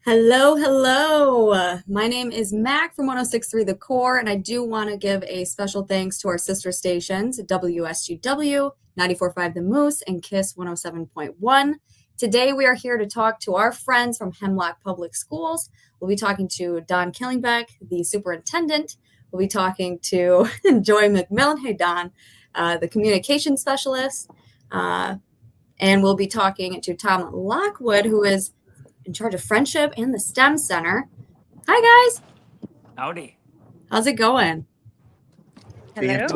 Hello, hello. My name is Mac from 1063 The Core, and I do want to give a special thanks to our sister stations, WSGW, 94.5 The Moose, and KISS 107.1. Today, we are here to talk to our friends from Hemlock Public Schools. We'll be talking to Don Killingbeck, the superintendent. We'll be talking to Joy McMillan. Hey, Don, the communication specialist. And we'll be talking to Tom Lockwood, who is in charge of friendship and the STEM Center. Hi, guys. Howdy. How's it going? Hello.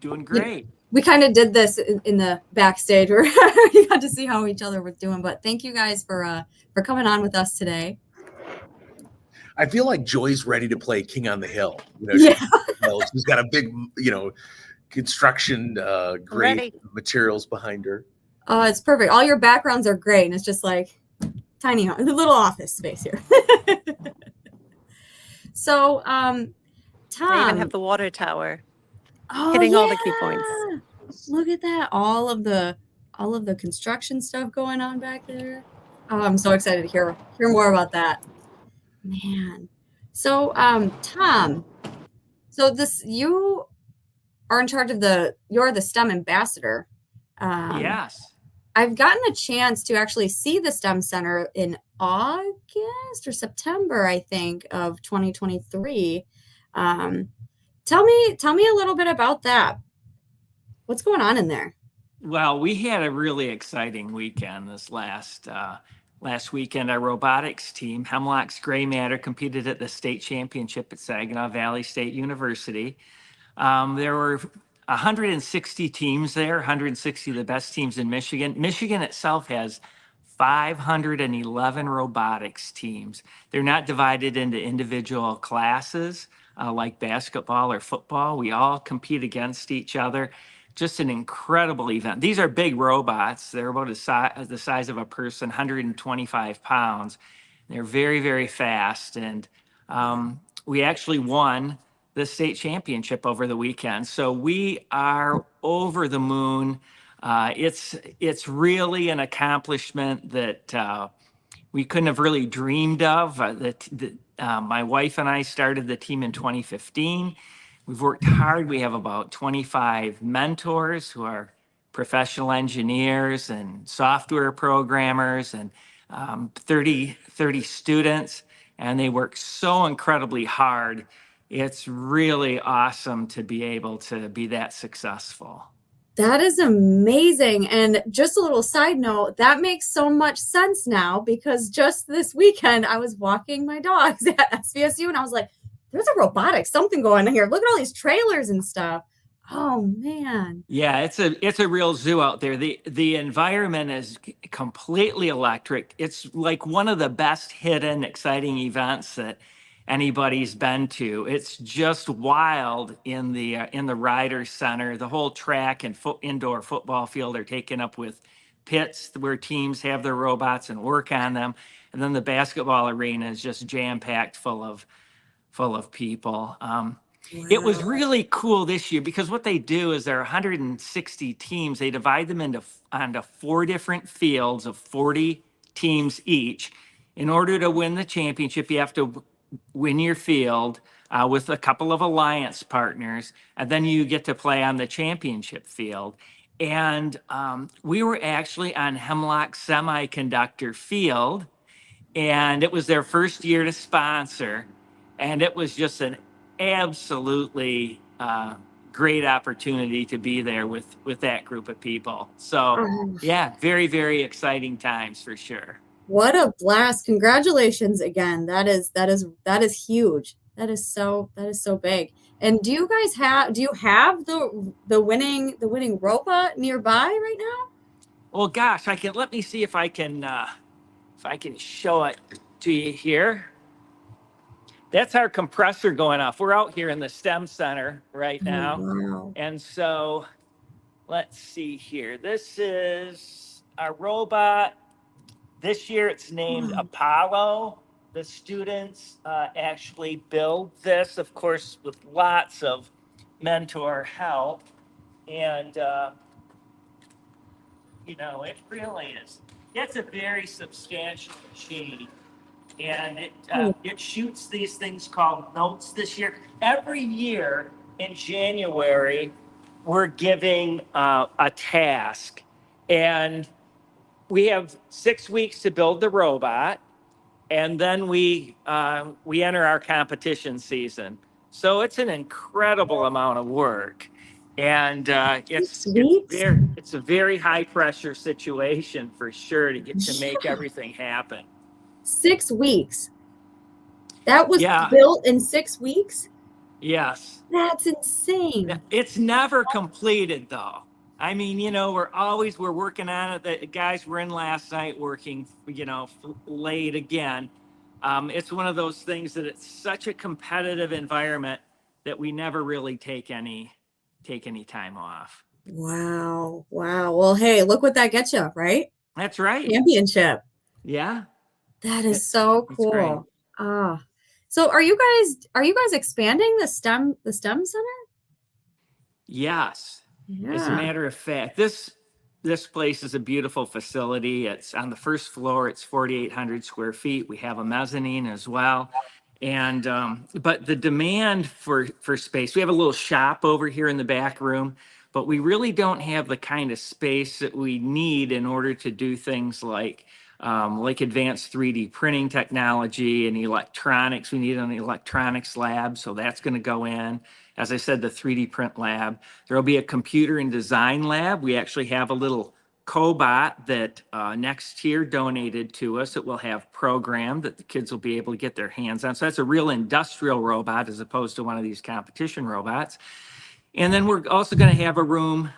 Doing great. We kind of did this in the backstage where you got to see how each other was doing. But thank you guys for coming on with us today. I feel like Joy's ready to play King on the Hill. She's got a big, construction great materials behind her. Oh, it's perfect. All your backgrounds are great, and it's just like tiny, a little office space here. So, Tom, I even have the water tower hitting all the key points. Look at that! All of the construction stuff going on back there. Oh, I'm so excited to hear more about that. Man. So, Tom, you are in charge of you're the STEM ambassador. Yes. I've gotten a chance to actually see the STEM Center in August or September, I think, of 2023. Tell me a little bit about that. What's going on in there? Well, we had a really exciting weekend this last weekend. Our robotics team, Hemlock's Gray Matter, competed at the state championship at Saginaw Valley State University. There were 160 teams there, 160 of the best teams in Michigan. Michigan itself has 511 robotics teams. They're not divided into individual classes like basketball or football. We all compete against each other. Just an incredible event. These are big robots. They're about the size of a person, 125 pounds. They're very, very fast. And we actually won the state championship over the weekend. So we are over the moon. It's really an accomplishment that we couldn't have really dreamed of. My wife and I started the team in 2015. We've worked hard. We have about 25 mentors who are professional engineers and software programmers and 30 students, and they work so incredibly hard. It's really awesome to be able to be that successful. That is amazing. And just a little side note, that makes so much sense now because just this weekend I was walking my dogs at SVSU and I was like, there's a robotics, something going on here. Look at all these trailers and stuff. Oh man. Yeah, it's a real zoo out there. The environment is completely electric. It's like one of the best hidden, exciting events that anybody's been to. It's just wild in the Ryder Center. The whole track and indoor football field are taken up with pits where teams have their robots and work on them. And then the basketball arena is just jam-packed full of people. Wow. It was really cool this year because what they do is there are 160 teams. They divide them onto 4 different fields of 40 teams each. In order to win the championship, you have to win your field with a couple of alliance partners, and then you get to play on the championship field. And we were actually on Hemlock Semiconductor Field, and it was their first year to sponsor, and it was just an absolutely great opportunity to be there with that group of people. So yeah, very, very exciting times for sure. What a blast. Congratulations again. That is huge. That is so big. And do you have the winning robot nearby right now? Well, gosh, let me see if I can show it to you here. That's our compressor going off. We're out here in the STEM Center right now. Oh, wow. And so let's see here. This is our robot. This year it's named Apollo. The students actually build this, of course, with lots of mentor help. And, it really is. It's a very substantial machine. and it shoots these things called notes this year. Every year in January, we're giving a task, and we have 6 weeks to build the robot, and then we enter our competition season. So it's an incredible amount of work, and Sweet. it's a very high pressure situation for sure to get to make everything happen. 6 weeks. That was Yeah. built in 6 weeks? Yes. That's insane. It's never completed though. I mean, we're working on it. The guys were in last night working, late again. It's one of those things that it's such a competitive environment that we never really take any time off. Wow. Wow. Well, hey, look what that gets you, right? That's right. Championship. Yeah. That is so It's great. cool. Ah. So are you guys expanding the STEM center? Yes. As a Yeah. matter of fact, this place is a beautiful facility. It's on the first floor. It's 4,800 square feet. We have a mezzanine as well. And but the demand for space, we have a little shop over here in the back room, but we really don't have the kind of space that we need in order to do things like advanced 3D printing technology and electronics. We need an electronics lab, so that's going to go in. As I said, the 3D print lab. There will be a computer and design lab. We actually have a little cobot that Next Year donated to us that will have programmed that the kids will be able to get their hands on. So that's a real industrial robot as opposed to one of these competition robots. And then we're also going to have a room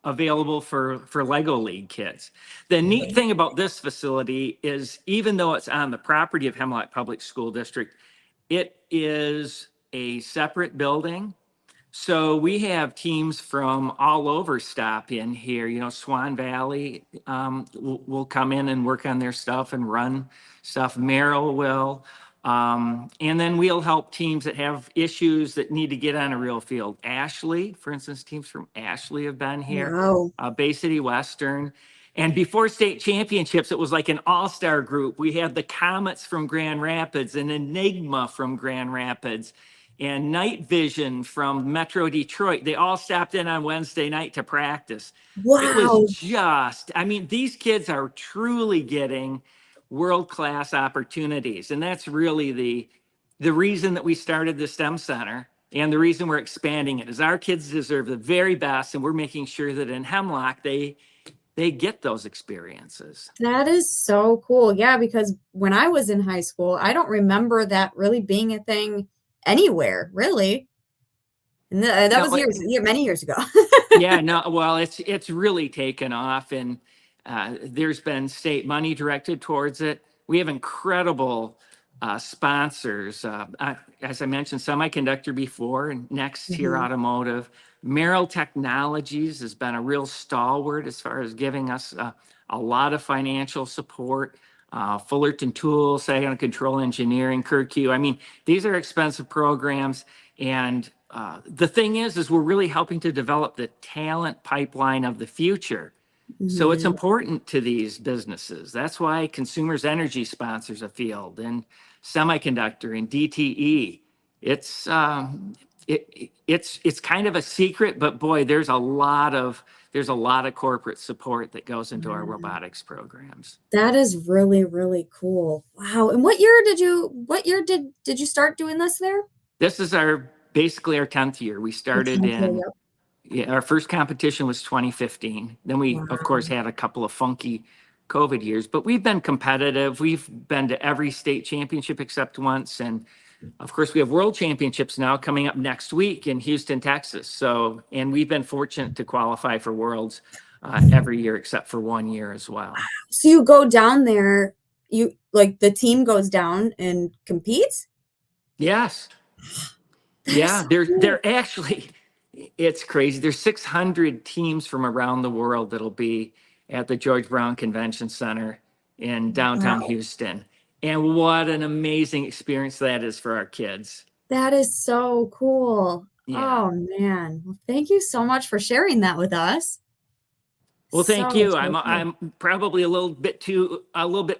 available for Lego League kids. The neat thing about this facility is even though it's on the property of Hemlock Public School District, it is a separate building. So we have teams from all over stop in here. Swan Valley will come in and work on their stuff and run stuff. Merrill will. And then we'll help teams that have issues that need to get on a real field. Ashley, for instance, teams from Ashley have been here. Wow. Bay City Western. And before state championships, it was like an all-star group. We had the Comets from Grand Rapids and Enigma from Grand Rapids and Night Vision from Metro Detroit. They all stopped in on Wednesday night to practice. Wow. It was these kids are truly getting world-class opportunities. And that's really the reason that we started the STEM Center and the reason we're expanding it is our kids deserve the very best. And we're making sure that in Hemlock, they get those experiences. That is so cool. Yeah, because when I was in high school, I don't remember that really being a thing anywhere, really. And that was many years ago. Yeah, no, well, it's really taken off, and there's been state money directed towards it. We have incredible sponsors. As I mentioned, Semiconductor before, and Next Tier Automotive. Merrill Technologies has been a real stalwart as far as giving us a lot of financial support. Fullerton Tools, Saginaw Control Engineering, Kirkue. These are expensive programs. And the thing is we're really helping to develop the talent pipeline of the future. So it's important to these businesses. That's why Consumers Energy sponsors a field and Semiconductor and DTE. It's kind of a secret, but boy, there's a lot of corporate support that goes into our robotics programs. That is really, really cool. Wow. And what year did you start doing this there? This is basically our 10th year. We started our first competition was 2015. Then we, of course, had a couple of funky COVID years, but we've been competitive. We've been to every state championship except once. And of course, we have world championships now coming up next week in Houston, Texas. And we've been fortunate to qualify for worlds every year except for 1 year as well. So you go down there, the team goes down and competes? Yes. Yeah, they're actually, it's crazy. There's 600 teams from around the world that'll be at the George Brown Convention Center in downtown Houston. And what an amazing experience that is for our kids. That is so cool. Yeah. Oh, man. Well, thank you so much for sharing that with us. Well, thank So, you. so I'm cool. I'm probably a little bit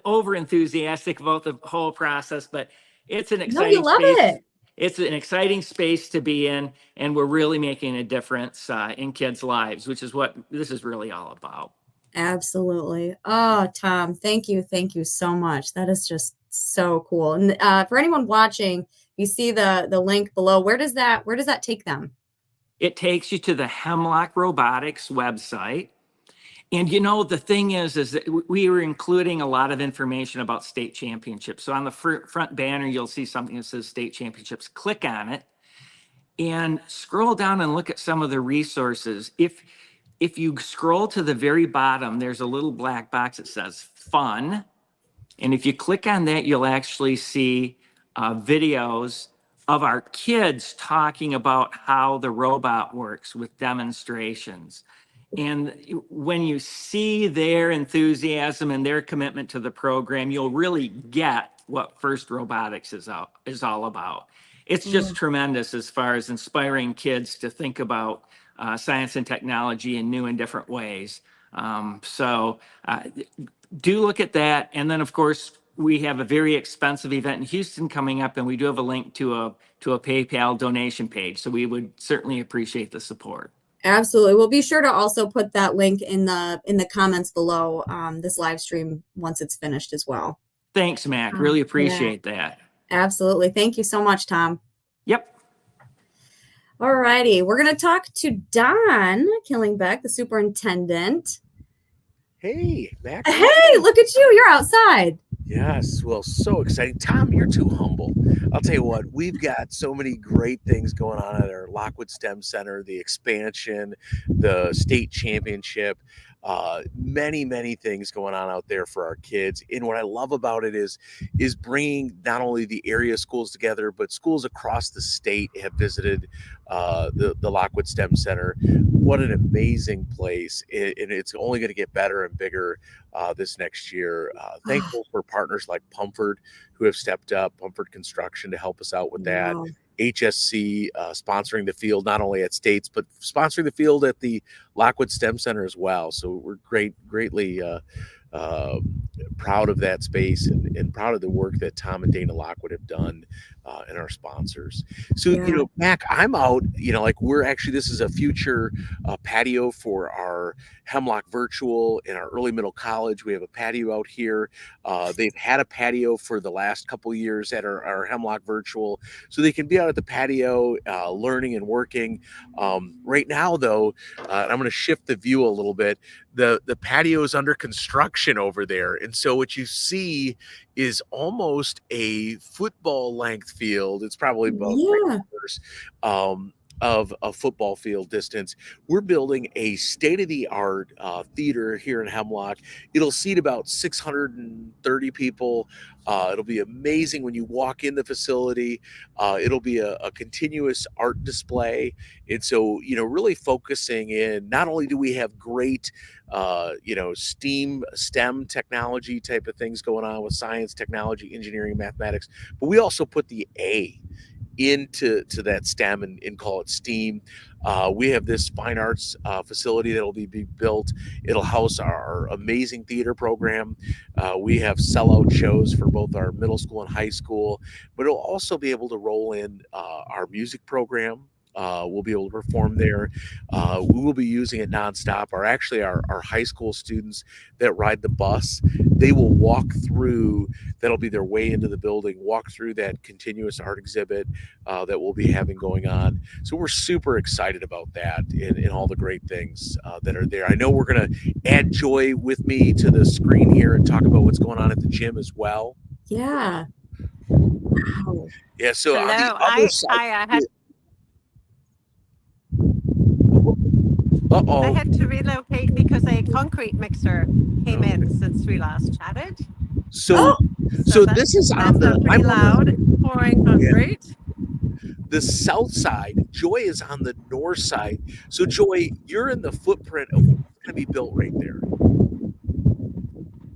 over enthusiastic about the whole process, but it's an No, you exciting love space. it. It's an exciting space to be in, and we're really making a difference in kids' lives, which is what this is really all about. Absolutely. Oh, Tom, thank you. Thank you so much. That is just so cool. And for anyone watching, you see the link below. Where does that take them? It takes you to the Hemlock Robotics website. And the thing is that we were including a lot of information about state championships. So on the front banner, you'll see something that says state championships. Click on it and scroll down and look at some of the resources. If you scroll to the very bottom, there's a little black box that says fun. And if you click on that, you'll actually see videos of our kids talking about how the robot works with demonstrations. And when you see their enthusiasm and their commitment to the program, you'll really get what FIRST Robotics is all about. It's just tremendous as far as inspiring kids to think about science and technology in new and different ways. So do look at that. And then, of course, we have a very expensive event in Houston coming up, and we do have a link to a PayPal donation page. So we would certainly appreciate the support. Absolutely. We'll be sure to also put that link in the comments below this live stream once it's finished as well. Thanks, Mac. Really appreciate that. Absolutely. Thank you so much, Tom. Yep. All righty. We're going to talk to Don Killingbeck, the superintendent. Hey, Mac. Hey, look at you. You're outside. Yes, well, so exciting. Tom, you're too humble. I'll tell you what, we've got so many great things going on at our Lockwood STEM Center, the expansion, the state championship, many things going on out there for our kids. And what I love about it is bringing not only the area schools together, but schools across the state have visited the Lockwood STEM Center. What an amazing place. And it's only going to get better and bigger this next year. Thankful for partners like Pumford who have stepped up, Pumford Construction, to help us out with that. Wow. HSC sponsoring the field, not only at States, but sponsoring the field at the Lockwood STEM Center as well. So we're greatly proud of that space and proud of the work that Tom and Dana Lockwood have done and our sponsors. So, Yeah. Mac, I'm out, this is a future patio for our Hemlock Virtual in our early middle college. We have a patio out here. They've had a patio for the last couple of years at our Hemlock Virtual, so they can be out at the patio learning and working. Right now, though, I'm going to shift the view a little bit. The patio is under construction over there. And so what you see is almost a football length field. It's probably about 3 quarters of a football field distance. We're building a state-of-the-art theater here in Hemlock. It'll seat about 630 people. It'll be amazing when you walk in the facility. It'll be a continuous art display. And so, really focusing in, not only do we have great, STEM technology type of things going on with science, technology, engineering, mathematics, but we also put the A into that STEM and call it STEAM. We have this fine arts facility that'll be built. It'll house our amazing theater program. We have sellout shows for both our middle school and high school, but it'll also be able to roll in our music program. We'll be able to perform there. We will be using it nonstop. Our high school students that ride the bus, they will walk through, that'll be their way into the building, walk through that continuous art exhibit that we'll be having going on. So we're super excited about that and all the great things that are there. I know we're going to add Joy with me to the screen here and talk about what's going on at the gym as well. Yeah. Wow. Yeah. So Hello. on the other side, I had to relocate because a concrete mixer came in since we last chatted. So this is on the pretty loud pouring concrete. The south side. Joy is on the north side. So Joy, you're in the footprint of what's going to be built right there.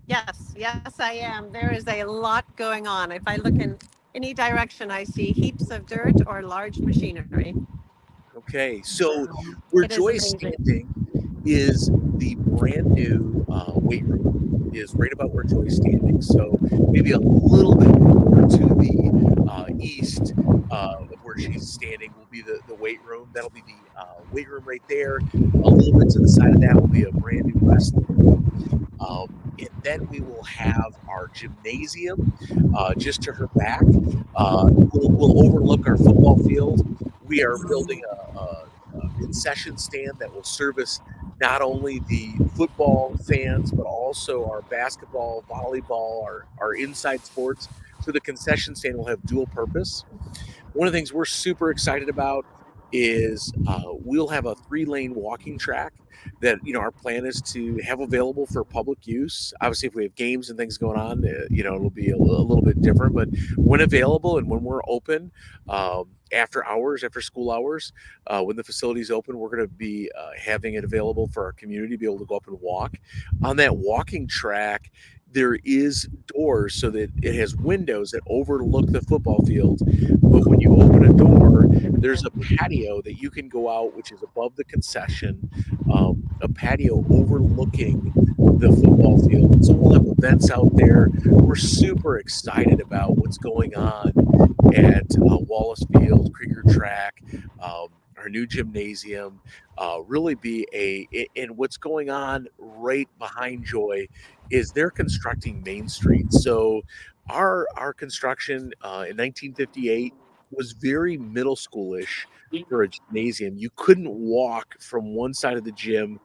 Yes, I am. There is a lot going on. If I look in any direction, I see heaps of dirt or large machinery. Okay, so where Joy's standing is the brand new weight room is right about where Joy's standing. So maybe a little bit more to the east of where she's standing will be the weight room. That'll be the weight room right there. A little bit to the side of that will be a brand new wrestling room. And then we will have our gymnasium just to her back. We'll overlook our football field. We are building a concession stand that will service not only the football fans, but also our basketball, volleyball, our inside sports. So the concession stand will have dual purpose. One of the things we're super excited about is we'll have a 3-lane walking track that our plan is to have available for public use. Obviously, if we have games and things going on, it'll be a little bit different. But when available and when we're open, after hours, after school hours, when the facility's open, we're going to be having it available for our community to be able to go up and walk. On that walking track, there is doors so that it has windows that overlook the football field. But when you open a door, there's a patio that you can go out, which is above the concession, a patio overlooking the football field. So we'll have events out there. We're super excited about what's going on at Wallace Field, Krieger Track, our new gymnasium, really be and what's going on right behind Joy is they're constructing Main Street. So our construction in 1958 was very middle schoolish for a gymnasium. You couldn't walk from one side of the gym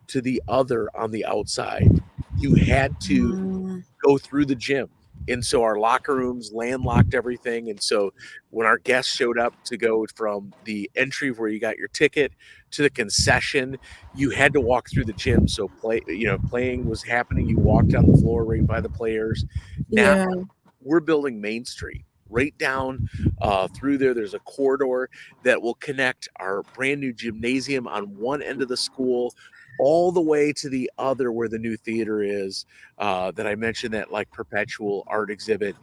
to the other on the outside. You had to go through the gym. And so our locker rooms landlocked everything. And so when our guests showed up to go from the entry where you got your ticket to the concession, you had to walk through the gym. So playing was happening. You walked on the floor right by the players. Now we're building Main Street. Right down through there, there's a corridor that will connect our brand new gymnasium on one end of the school all the way to the other where the new theater is that I mentioned, that like perpetual art exhibit.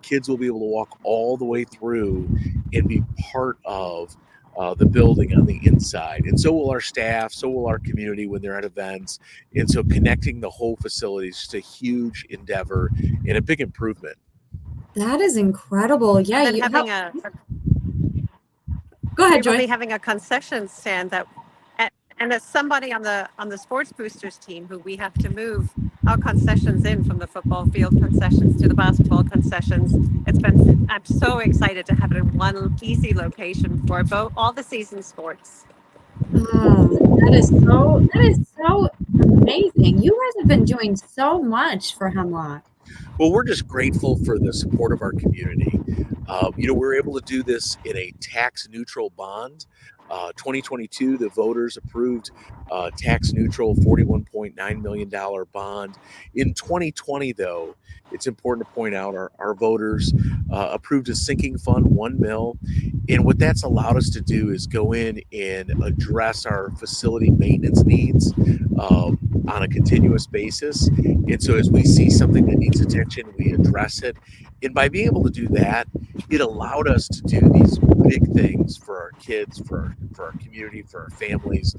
Kids will be able to walk all the way through and be part of the building on the inside. And so will our staff, so will our community when they're at events. And so connecting the whole facility is just a huge endeavor and a big improvement. That is incredible. Yeah, And go ahead, Joy. We'll be having a concession stand and as somebody on the sports boosters team who we have to move our concessions in from the football field concessions to the basketball concessions. I'm so excited to have it in one easy location for all the season sports. That is so amazing. You guys have been doing so much for Hemlock. Well, we're just grateful for the support of our community. We're able to do this in a tax-neutral bond. 2022, the voters approved tax-neutral $41.9 million bond. In 2020, though, it's important to point out our voters approved a sinking fund, $1 million. And what that's allowed us to do is go in and address our facility maintenance needs on a continuous basis. And so as we see something that needs attention, we address it. And by being able to do that, it allowed us to do these big things for our kids, for our community, for our families,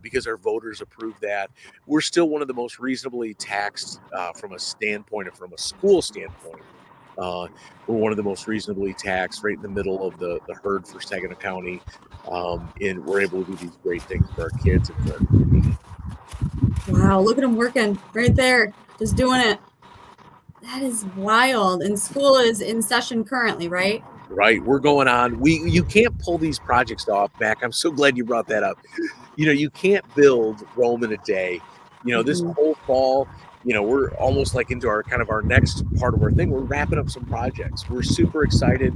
because our voters approved that. We're still one of the most reasonably taxed from a school standpoint. We're one of the most reasonably taxed, right in the middle of the herd for Saginaw County. And we're able to do these great things for our kids and for our community. Wow, look at them working right there, just doing it. That is wild. And school is in session currently, right? Right. We're going on. You can't pull these projects off, Mac. I'm so glad you brought that up. You can't build Rome in a day. This whole fall, we're almost like into our next part of our thing. We're wrapping up some projects. We're super excited.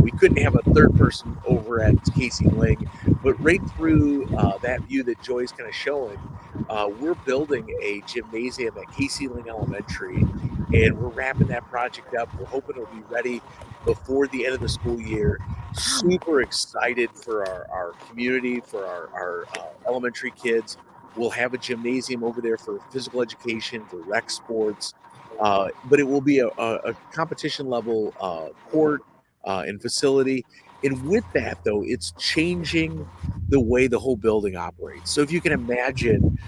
We couldn't have a third person over at Casey Ling, but right through that view that Joy's kind of showing, we're building a gymnasium at Casey Ling Elementary, and we're wrapping that project up. We're hoping it'll be ready before the end of the school year. Super excited for our community, for our elementary kids. We'll have a gymnasium over there for physical education, for rec sports, but it will be a competition level court and facility. And with that, though, it's changing the way the whole building operates. So if you can imagine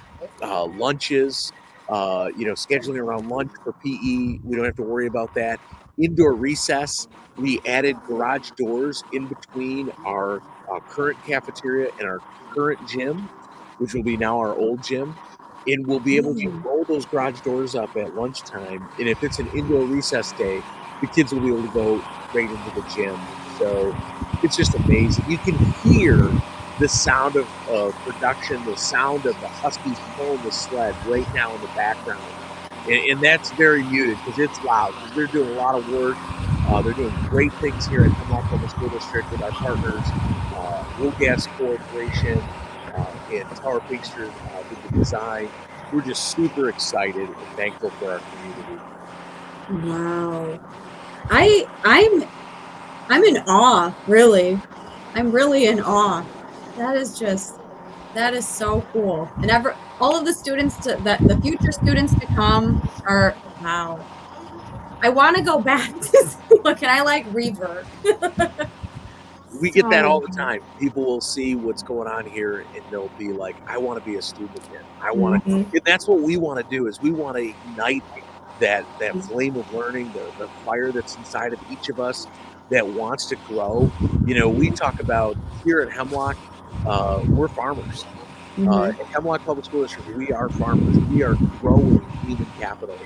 lunches, scheduling around lunch for PE. We don't have to worry about that. Indoor recess, we added garage doors in between our current cafeteria and our current gym, which will be now our old gym. And we'll be able to roll those garage doors up at lunchtime. And if it's an indoor recess day, the kids will be able to go straight into the gym. So it's just amazing. You can hear the sound of production, the sound of the Huskies pulling the sled right now in the background. And that's very muted because it's loud. They're doing a lot of work. They're doing great things here at Hemlock Public School District with our partners, Will Gas Corporation, and Tower Picture with the design. We're just super excited and thankful for our community. Wow. I'm in awe, really. I'm really in awe. That is so cool. And all of the students the future students to come are, wow. I want to go back to see, can I revert? We get that all the time. People will see what's going on here and they'll be like, I want to be a student again. I want to, and that's what we want to do is we want to ignite that flame of learning, the fire that's inside of each of us that wants to grow. We talk about here at Hemlock, we're farmers. At Hemlock Public School District, we are farmers. We are growing human capital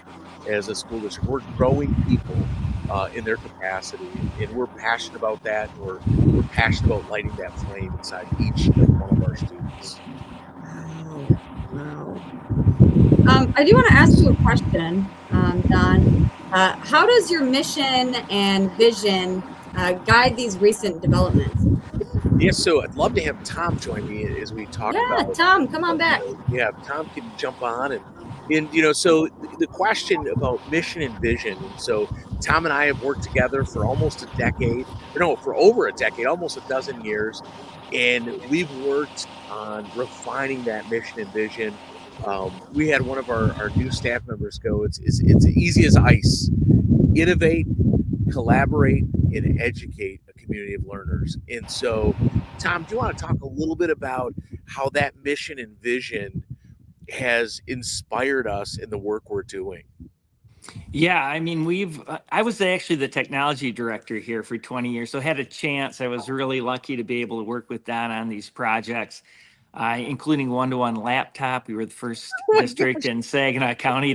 as a school district. We're growing people in their capacity, and we're passionate about that. We're passionate about lighting that flame inside each and one of our students. Wow. I do want to ask you a question, Don. How does your mission and vision guide these recent developments? Yes, so I'd love to have Tom join me as we talk about. Yeah, Tom, come on back. Yeah, Tom can jump on and so the question about mission and vision. And so Tom and I have worked together for almost a decade, for over a decade, almost a dozen years, and we've worked on refining that mission and vision. We had one of our new staff members go, it's easy as ice. Innovate, collaborate, and educate a community of learners. And so, Tom, do you want to talk a little bit about how that mission and vision has inspired us in the work we're doing? Yeah, I mean, I was actually the technology director here for 20 years, so I had a chance. I was really lucky to be able to work with Don on these projects, including one-to-one laptop. We were the first district in Saginaw County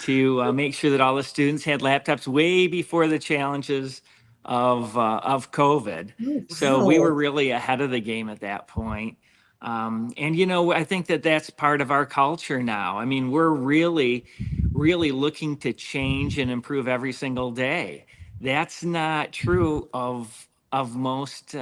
to make sure that all the students had laptops way before the challenges of COVID. Wow. So we were really ahead of the game at that point. And I think that that's part of our culture now. I mean, we're really looking to change and improve every single day. That's not true of most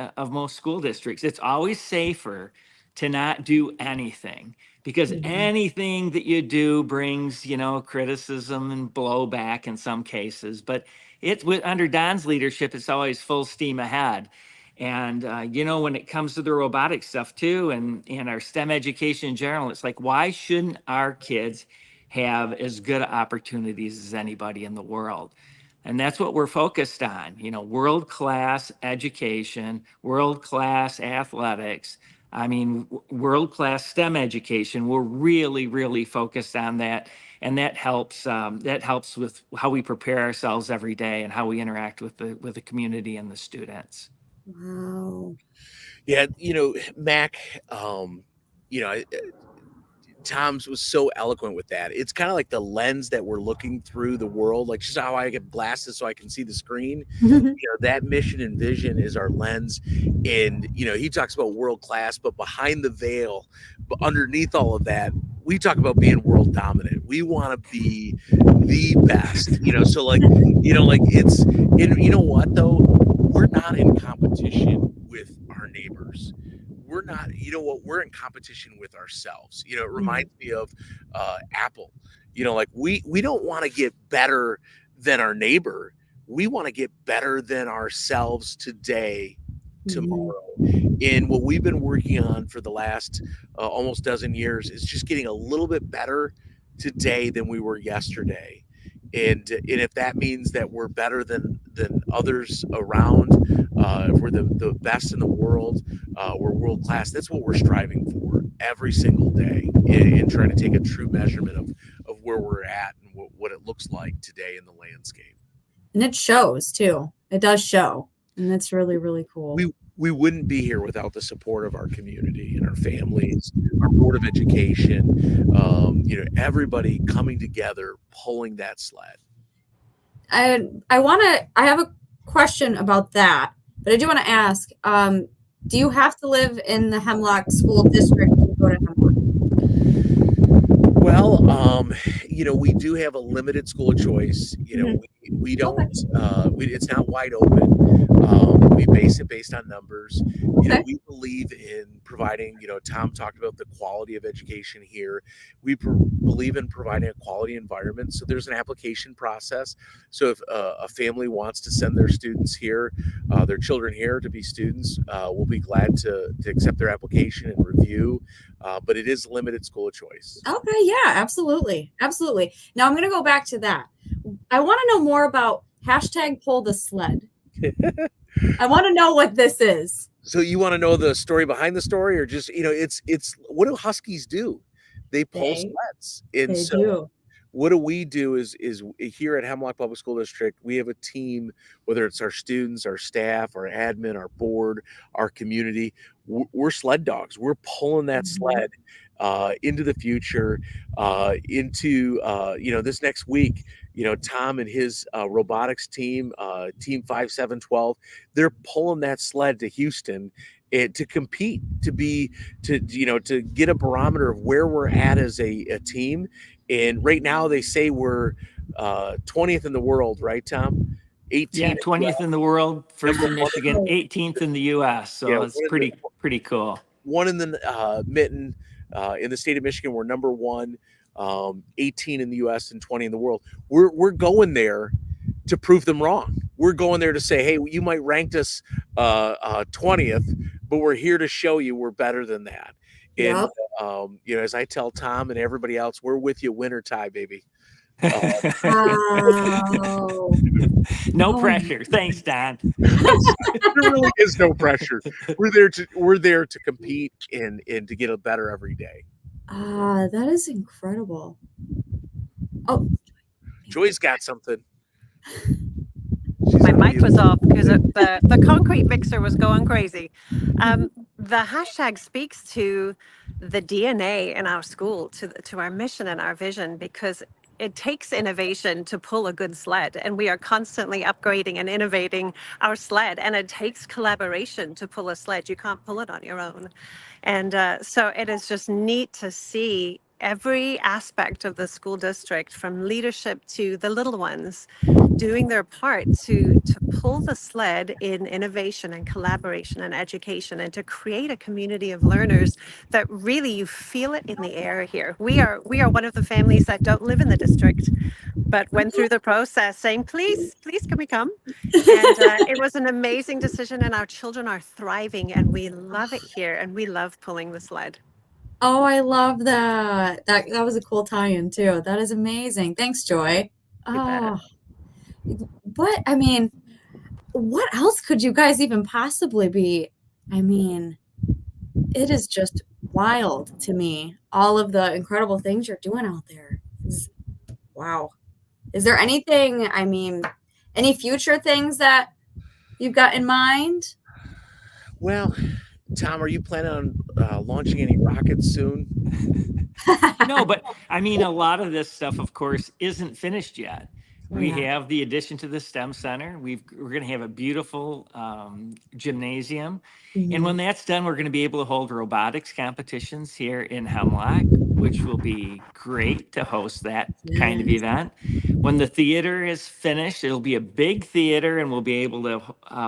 school districts. It's always safer to not do anything, because anything that you do brings, criticism and blowback in some cases. But under Don's leadership, it's always full steam ahead. And, when it comes to the robotics stuff too, and our STEM education in general, it's like, why shouldn't our kids have as good opportunities as anybody in the world? And that's what we're focused on, world-class education, world-class athletics. I mean, world-class STEM education. We're really, really focused on that. And that helps with how we prepare ourselves every day and how we interact with the community and the students. Wow. Yeah, Mac, Tom's was so eloquent with that. It's kind of like the lens that we're looking through the world, like just how I get glasses so I can see the screen. That mission and vision is our lens. And, he talks about world class, but behind the veil, but underneath all of that, we talk about being world dominant. We want to be the best, so it's, and you know what though? We're not in competition with our neighbors. We're not, we're in competition with ourselves. It reminds me of Apple. We don't want to get better than our neighbor. We want to get better than ourselves today, tomorrow. And what we've been working on for the last almost dozen years is just getting a little bit better today than we were yesterday. and if that means that we're better than others around, if we're the best in the world, we're world class. That's what we're striving for every single day, and trying to take a true measurement of where we're at and what it looks like today in the landscape. And it shows too. It does show, and that's really, really cool. We wouldn't be here without the support of our community and our families, our Board of Education, everybody coming together, pulling that sled. I have a question about that, but I do want to ask, do you have to live in the Hemlock School District to go to Hemlock? Well, we do have a limited school of choice. We don't, it's not wide open. We base it based on numbers. Okay. We believe in providing, Tom talked about the quality of education here. We believe in providing a quality environment. So there's an application process. So if a family wants to send their students here, their children here to be students, we'll be glad to accept their application and review. But it is limited school of choice. Okay, yeah, absolutely. Absolutely. Now I'm going to go back to that. I want to know more about #pull the sled. I want to know what this is. So you want to know the story behind the story, or just, it's what do Huskies do? They pull sleds. And They do. What do we do is here at Hemlock Public School District, we have a team, whether it's our students, our staff, our admin, our board, our community, we're sled dogs. We're pulling that sled into the future, into this next week. Tom and his robotics team, Team 5712, they're pulling that sled to Houston to compete, to get a barometer of where we're at as a team. And right now they say we're 20th in the world, right, Tom? 18th. Yeah, 20th in the world, first in Michigan, 18th in the U.S. So it's pretty cool. One in the mitten in the state of Michigan, we're number one, 18 in the U.S. and 20 in the world. We're going there to prove them wrong. We're going there to say, hey, you might rank us 20th, but we're here to show you we're better than that. And as I tell Tom and everybody else, we're with you, win or tie, baby. No pressure. Thanks, Don. There really is no pressure. We're there to compete and to get better every day. That is incredible. Oh, Joy's got something. My mic was off because the concrete mixer was going crazy. The hashtag speaks to the DNA in our school, to our mission and our vision, because it takes innovation to pull a good sled, and we are constantly upgrading and innovating our sled, and it takes collaboration to pull a sled. You can't pull it on your own. And so it is just neat to see every aspect of the school district, from leadership to the little ones, doing their part to pull the sled in innovation and collaboration and education, and to create a community of learners that really, you feel it in the air here. We are one of the families that don't live in the district, but went through the process saying, please, can we come? And it was an amazing decision, and our children are thriving, and we love it here, and we love pulling the sled. Oh, I love that. That was a cool tie-in too. That is amazing. Thanks, Joy. Oh, what else could you guys even possibly be? I mean, it is just wild to me, all of the incredible things you're doing out there. Wow. Is there anything, any future things that you've got in mind? Well, Tom, are you planning on launching any rockets soon? No, but a lot of this stuff, of course, isn't finished yet. We have the addition to the STEM Center. We're going to have a beautiful gymnasium. And when that's done, we're going to be able to hold robotics competitions here in Hemlock, which will be great to host that kind of event. When the theater is finished, it'll be a big theater, and we'll be able to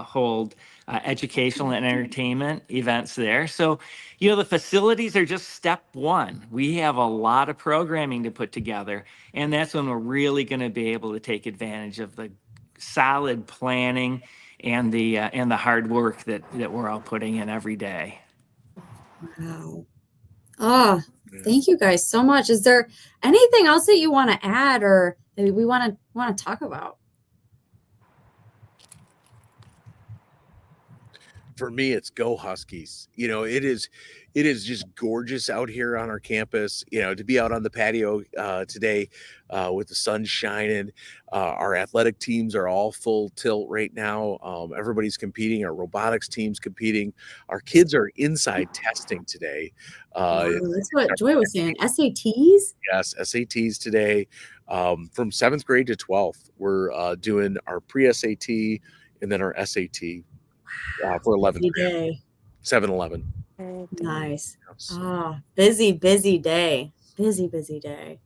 hold educational and entertainment events there. So, the facilities are just step one. We have a lot of programming to put together, and that's when we're really going to be able to take advantage of the solid planning and the hard work that we're all putting in every day. Wow. Oh, Yeah. thank you guys so much. Is there anything else that you want to add or that we want to talk about? For me, it's go Huskies. It is just gorgeous out here on our campus. To be out on the patio today with the sun shining. Our athletic teams are all full tilt right now. Everybody's competing. Our robotics team's competing. Our kids are inside testing today. Wow, It's that's what Joy was saying. SATs? Yes, SATs today. From 7th grade to 12th, we're doing our pre-SAT and then our SAT for 11th Busy grade, day. 7-Eleven. Nice. Yes. Ah, busy day. Busy day.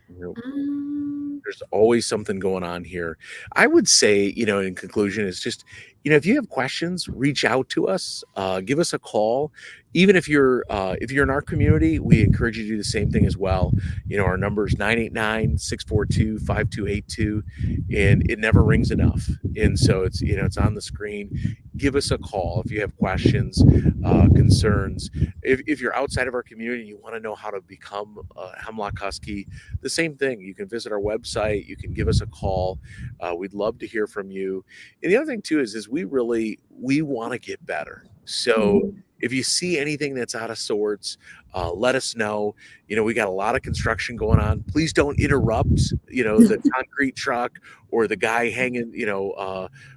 You know, Um, There's always something going on here. I would say, in conclusion, is just, if you have questions, reach out to us, give us a call. Even if you're in our community, we encourage you to do the same thing as well. Our number is 989-642-5282, and it never rings enough. And so it's on the screen. Give us a call if you have questions, concerns. If you're outside of our community and you want to know how to become a Hemlock Husky, the same thing. You can visit our website. You can give us a call. We'd love to hear from you. And the other thing too is we want to get better. So if you see anything that's out of sorts, let us know. We got a lot of construction going on. Please don't interrupt, the concrete truck or the guy hanging,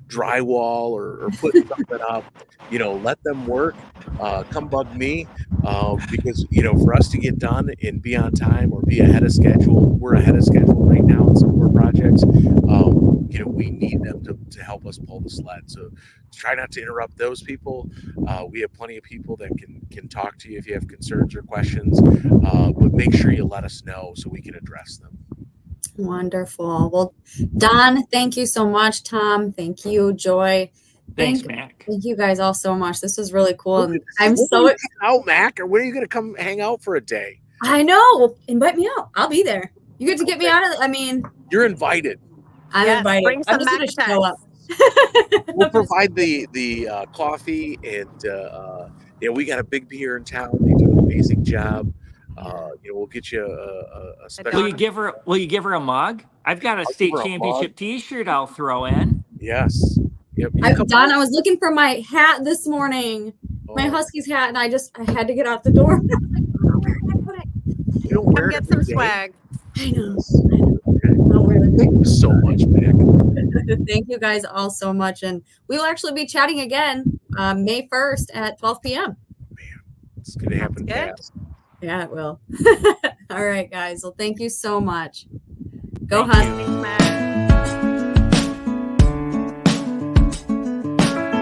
drywall or putting something up. Let them work. Come bug me because, for us to get done and be on time or be ahead of schedule, we're ahead of schedule right now in some of our projects. We need them to help us pull the sled. So try not to interrupt those people. We have plenty of people that can talk to you if you have concerns or questions, but make sure you let us know so we can address them. Wonderful. Well, Don, thank you so much. Tom, thank you. Joy, Thanks, Mac. thank you guys all so much. This was really cool. And I'm When so are you hang out, Mac, or when are you going to come hang out for a day? I know. Well, invite me out. I'll be there. You get to get me out of it. I mean, You're invited. I'm Yes, invited. bring I'm some just gonna show up. We'll provide the coffee and we got a Big B here in town. They do an amazing job. We'll get you a special. Will you give her a mug? I've got a I'll state give her a championship mug. T-shirt I'll throw in. Yes. Yep. You come Don, out. I was looking for my hat this morning, my Oh, Huskies hat, and I had to get out the door. you don't wear Come it get some every day. swag. I know. Okay. I'll wear it. Thank you so much, Mac. Thank you guys all so much. And we will actually be chatting again May 1st at 12 p.m. It's going to happen Good. fast. Yeah, it will. All right, guys. Well, thank you so much. Go Thank you. Huskies. Thanks, Matt.